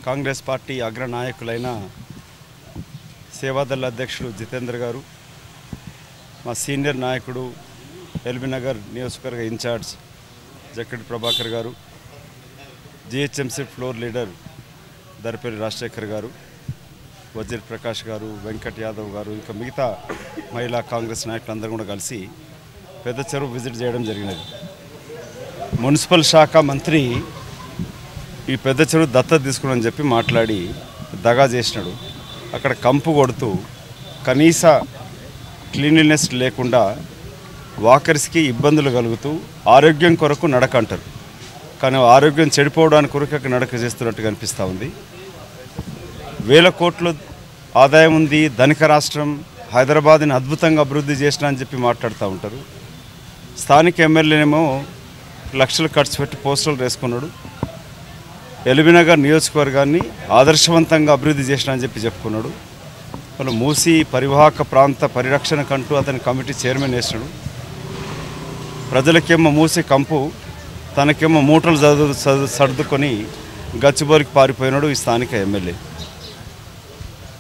Congress party అగ్రనాయకులైన సేవాదళ అధ్యక్షుడు జితేంద్ర గారు, మా సీనియర్ నాయకుడు ఎల్బీనగర్ నియోజకవర్గ ఇన్ఛార్జ్ జక్కడి ప్రభాకర్ గారు, GHMC floor leader Darpalli Rajasekhar గారు, వజీర్ ప్రకాష్ గారు, వెంకట్ యాదవ్ గారు, ఇంకా మిగతా మహిళా కాంగ్రెస్ నాయకులందరూ కూడా కలిసి పెద్ద చెరువు విజిట్ చేయడం జరిగినది. మున్సిపల్ శాఖ మంత్రి ఈ పెద్ద చెరువు దత్తత తీసుకుని చెప్పి మాట్లాడి దగా చేసినాడు. అక్కడ కంపు కొడుతూ కనీస క్లీన్లీనెస్ లేకుండా వాకర్స్కి ఇబ్బందులు కలుగుతూ ఆరోగ్యం కొరకు నడక అంటారు, కానీ ఆరోగ్యం చెడిపోవడానికి కొరకు నడక చేస్తున్నట్టుగా అనిపిస్తూ ఉంది. వేల కోట్ల ఆదాయం ఉంది, ధనిక రాష్ట్రం, హైదరాబాద్ని అద్భుతంగా అభివృద్ధి చేసినా అని చెప్పి మాట్లాడుతూ ఉంటారు. స్థానిక ఎమ్మెల్యేనేమో లక్షలు ఖర్చు పెట్టి పోస్టర్లు వేసుకున్నాడు. ఎల్బీనగర్ నియోజకవర్గాన్ని ఆదర్శవంతంగా అభివృద్ధి చేసినా అని చెప్పి చెప్పుకున్నాడు. వాళ్ళు మూసి పరివాహక ప్రాంత పరిరక్షణకంటూ అతని కమిటీ చైర్మన్ వేసినాడు. ప్రజలకేమో మూసి కంపు, తనకేమో మూటలు సర్దుకొని గచ్చిబోరికి పారిపోయినాడు ఈ స్థానిక ఎమ్మెల్యే.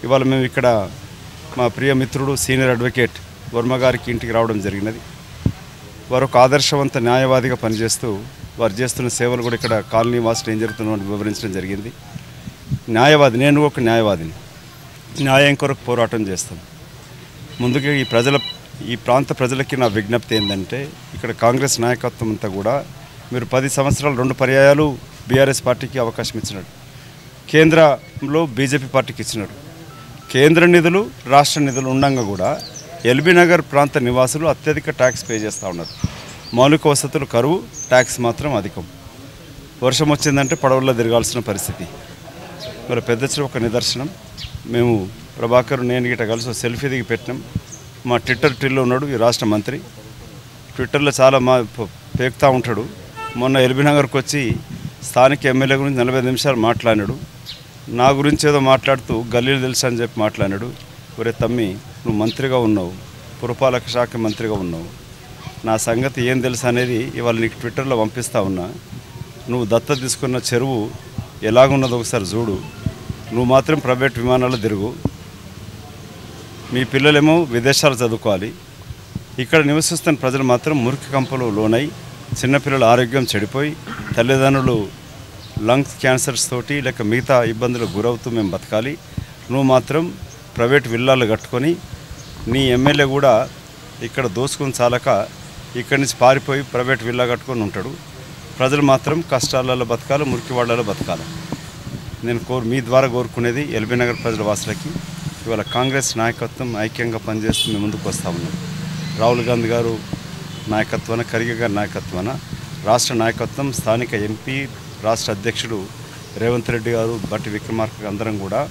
ఇవాళ మేము ఇక్కడ మా ప్రియ మిత్రుడు సీనియర్ అడ్వకేట్ వర్మ గారికి ఇంటికి రావడం జరిగినది. వారు ఒక ఆదర్శవంత న్యాయవాదిగా పనిచేస్తూ వారు చేస్తున్న సేవలు కూడా ఇక్కడ కాలనీ వాసులు ఏం జరుగుతుందో వివరించడం జరిగింది. న్యాయవాది, నేను ఒక న్యాయవాదిని, న్యాయం కొరకు పోరాటం చేస్తాను. ముందుగా ఈ ప్రాంత ప్రజలకి నా విజ్ఞప్తి ఏంటంటే, ఇక్కడ కాంగ్రెస్ నాయకత్వం అంతా కూడా మీరు 10 సంవత్సరాలు 2 పర్యాయాలు బీఆర్ఎస్ పార్టీకి అవకాశం ఇచ్చినాడు, కేంద్రంలో బీజేపీ పార్టీకి ఇచ్చినాడు. కేంద్ర నిధులు రాష్ట్ర నిధులు ఉండగా కూడా ఎల్బీనగర్ ప్రాంత నివాసులు అత్యధిక ట్యాక్స్ పే చేస్తూ ఉన్నారు. మౌలిక వసతులు కరువు, ట్యాక్స్ మాత్రం అధికం. వర్షం వచ్చిందంటే పడవల్లో తిరగాల్సిన పరిస్థితి. మరి పెద్ద చెరువు ఒక నిదర్శనం. మేము ప్రభాకర్, నేను గిట్ట కలిసి సెల్ఫీ దిగి పెట్టినాం. మా ట్విట్టర్లో ఉన్నాడు ఈ రాష్ట్ర మంత్రి, ట్విట్టర్లో చాలా పేకుతూ ఉంటాడు. మొన్న ఎల్బీనగర్కి వచ్చి స్థానిక ఎమ్మెల్యే గురించి 45 నిమిషాలు మాట్లాడినాడు. నా గురించి ఏదో మాట్లాడుతూ గల్లీలు తెలుసు అని చెప్పి మాట్లాడినాడు. ఒరే తమ్మి, నువ్వు మంత్రిగా ఉన్నావు, పురపాలక శాఖ మంత్రిగా ఉన్నావు, నా సంగతి ఏం తెలుసు అనేది ఇవాళ నీకు ట్విట్టర్లో పంపిస్తూ ఉన్నా. నువ్వు దత్తత తీసుకున్న చెరువు ఎలాగున్నదో ఒకసారి చూడు. నువ్వు మాత్రం ప్రైవేట్ విమానాల్లో తిరుగు, మీ పిల్లలేమో విదేశాలు చదువుకోవాలి. ఇక్కడ నివసిస్తున్న ప్రజలు మాత్రం మురికి కంపలు లోనై చిన్నపిల్లల ఆరోగ్యం చెడిపోయి తల్లిదండ్రులు లంగ్స్ క్యాన్సర్స్ తోటి లేక మిగతా ఇబ్బందులకు గురవుతూ మేము బతకాలి. నువ్వు మాత్రం ప్రైవేట్ విల్లాలు కట్టుకొని నీ ఎమ్మెల్యే కూడా ఇక్కడ దోసుకొని చాలక ఇక్కడి నుంచి పారిపోయి ప్రైవేట్ విల్లా కట్టుకొని ఉంటాడు. ప్రజలు మాత్రం కష్టాలలో బతకాలి, మురికి వాళ్ళలో బతకాలి. నేను మీ ద్వారా కోరుకునేది ఎల్బీనగర్ ప్రజల వాసులకి, ఇవాళ కాంగ్రెస్ నాయకత్వం ఐక్యంగా పనిచేస్తూ మేము ముందుకు వస్తూ ఉన్నాం. రాహుల్ గాంధీ గారు నాయకత్వాన, ఖర్గే గారి నాయకత్వాన రాష్ట్ర నాయకత్వం, స్థానిక ఎంపీ, రాష్ట్ర అధ్యక్షుడు రేవంత్ రెడ్డి గారు, బట్టి విక్రమార్క అందరం కూడా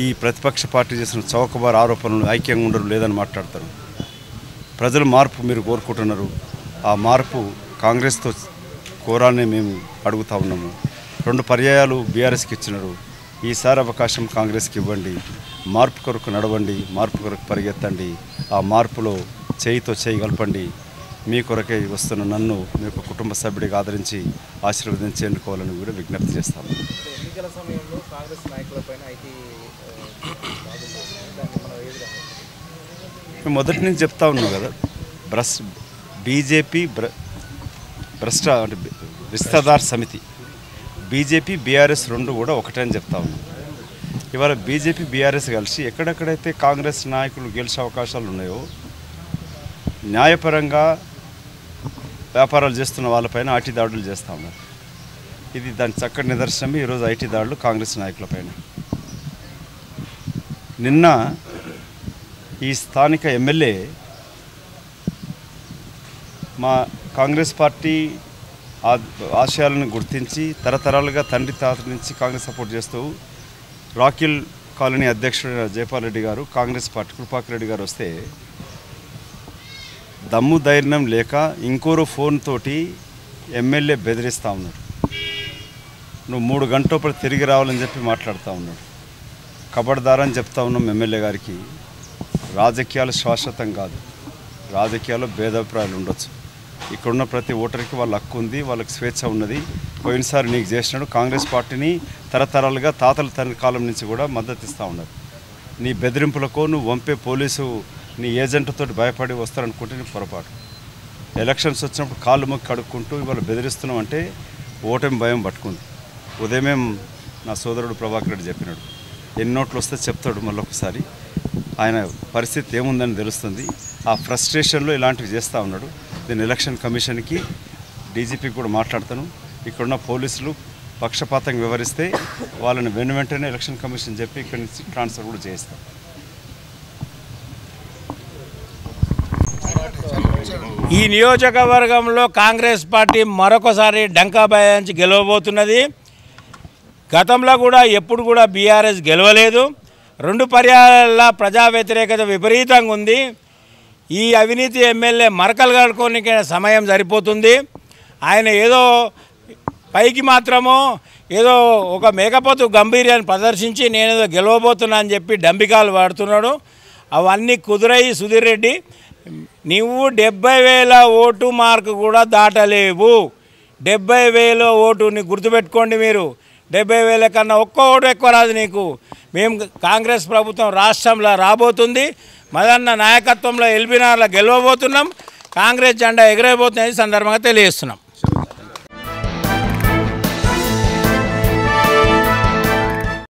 ఈ ప్రతిపక్ష పార్టీ చేసిన చౌకబారు ఆరోపణలు ఐక్యంగా ఉండరు లేదని మాట్లాడతారు. ప్రజలు మార్పు మీరు కోరుకుంటున్నారు. ఆ మార్పు కాంగ్రెస్తో కోరాలని మేము అడుగుతూ ఉన్నాము. 2 పర్యాయాలు బీఆర్ఎస్కి ఇచ్చినారు. ఈసారి అవకాశం కాంగ్రెస్కి ఇవ్వండి. మార్పు కొరకు నడవండి, మార్పు కొరకు పరిగెత్తండి. ఆ మార్పులో చేయితో చేయి కలపండి. మీ కొరకై వస్తున్న నన్ను మీ యొక్క కుటుంబ సభ్యుడిగా ఆదరించి ఆశీర్వదించి ఎన్నుకోవాలని కూడా విజ్ఞప్తి చేస్తాము. ఎన్నికల సమయంలో కాంగ్రెస్ నాయకులపైన మేము మొదటి నుంచి చెప్తా ఉన్నాం కదా, బీజేపీ అంటే విస్తదార్ సమితి, బీజేపీ బీఆర్ఎస్ 2 కూడా ఒకటే అని చెప్తా ఉన్నాం. ఇవాళ బీజేపీ బీఆర్ఎస్ కలిసి ఎక్కడెక్కడైతే కాంగ్రెస్ నాయకులు గెలిచే అవకాశాలు ఉన్నాయో న్యాయపరంగా వ్యాపారాలు చేస్తున్న వాళ్ళపైన ఐటీ దాడులు చేస్తూ ఉన్నారు. ఇది దాని చక్కటి నిదర్శనం. ఈరోజు ఐటీ దాడులు కాంగ్రెస్ నాయకులపైన. నిన్న ఈ స్థానిక ఎమ్మెల్యే మా కాంగ్రెస్ పార్టీ ఆశయాలను గుర్తించి తరతరాలుగా తండ్రి తాత నుంచి కాంగ్రెస్ సపోర్ట్ చేస్తూ రాకిల్ కాలనీ అధ్యక్షుడు జైపాల్ రెడ్డి గారు, కాంగ్రెస్ పార్టీ కృపాకర్ రెడ్డి గారు వస్తే దమ్ము ధైర్యం లేక ఇంకోరు ఫోన్ తోటి ఎమ్మెల్యే బెదిరిస్తూ ఉన్నాడు. నువ్వు 3 గంటలప్పుడు తిరిగి రావాలని చెప్పి మాట్లాడుతూ ఉన్నాడు. కబడ్దారని చెప్తా ఉన్నాం ఎమ్మెల్యే గారికి. రాజకీయాలు శాశ్వతం కాదు, రాజకీయాల్లో భేదాభిప్రాయాలు ఉండొచ్చు, ఇక్కడున్న ప్రతి ఓటర్కి వాళ్ళ హక్కు ఉంది, వాళ్ళకి స్వేచ్ఛ ఉన్నది. పోయినసారి నీకు చేసినాడు. కాంగ్రెస్ పార్టీని తరతరాలుగా తాతల తండ్రి కాలం నుంచి కూడా మద్దతు ఇస్తూ ఉన్నారు. నీ బెదిరింపులకో నువ్వు వంపే పోలీసు నీ ఏజెంట్తో భయపడి వస్తారనుకుంటే నీ పొరపాటు. ఎలక్షన్స్ వచ్చినప్పుడు కాళ్ళు మొక్కి కడుక్కుంటూ ఇవాళ బెదిరిస్తున్నాం అంటే ఓటమి భయం పట్టుకుంది. ఉదయమే నా సోదరుడు ప్రభాకర్ రెడ్డి చెప్పినాడు, ఎన్ని నోట్లు వస్తే చెప్తాడు మళ్ళొకసారి, ఆయన పరిస్థితి ఏముందని తెలుస్తుంది. ఆ ఫ్రస్ట్రేషన్లో ఇలాంటివి చేస్తూ ఉన్నాడు. దీని ఎలక్షన్ కమిషన్కి డీజీపీకి కూడా మాట్లాడతాను. ఇక్కడున్న పోలీసులు పక్షపాతంగా వివరిస్తే వాళ్ళని వెంటనే ఎలక్షన్ కమిషన్ చెప్పి ఇక్కడి నుంచి ట్రాన్స్ఫర్ కూడా చేయిస్తాం. ఈ నియోజకవర్గంలో కాంగ్రెస్ పార్టీ మరొకసారి డంకా బయాయించి గెలవబోతున్నది. గతంలో కూడా ఎప్పుడు కూడా బీఆర్ఎస్ గెలవలేదు. 2 పర్యాయాల ప్రజా వ్యతిరేకత విపరీతంగా ఉంది. ఈ అవినీతి ఎమ్మెల్యే మరకలు కడుకోనికే సమయం సరిపోతుంది. ఆయన ఏదో పైకి మాత్రమో ఏదో ఒక మేకపోతు గంభీర్యాన్ని ప్రదర్శించి నేనేదో గెలవబోతున్నా అని చెప్పి డంబికాలు వాడుతున్నాడు. అవన్నీ కుదురై సుధీర్ రెడ్డి, నీవు 70,000 ఓటు మార్కు కూడా దాటలేవు. 70,000 ఓటుని గుర్తుపెట్టుకోండి మీరు. 70,000 కన్నా ఒక్క ఓటు ఎక్కువ రాదు నీకు. మేము కాంగ్రెస్ ప్రభుత్వం రాష్ట్రంలో రాబోతుంది. మదన్న నాయకత్వంలో ఎల్బీనగర్లో గెలవబోతున్నాం. కాంగ్రెస్ జెండా ఎగరేయబోతుందని సందర్భంగా తెలియజేస్తున్నాం.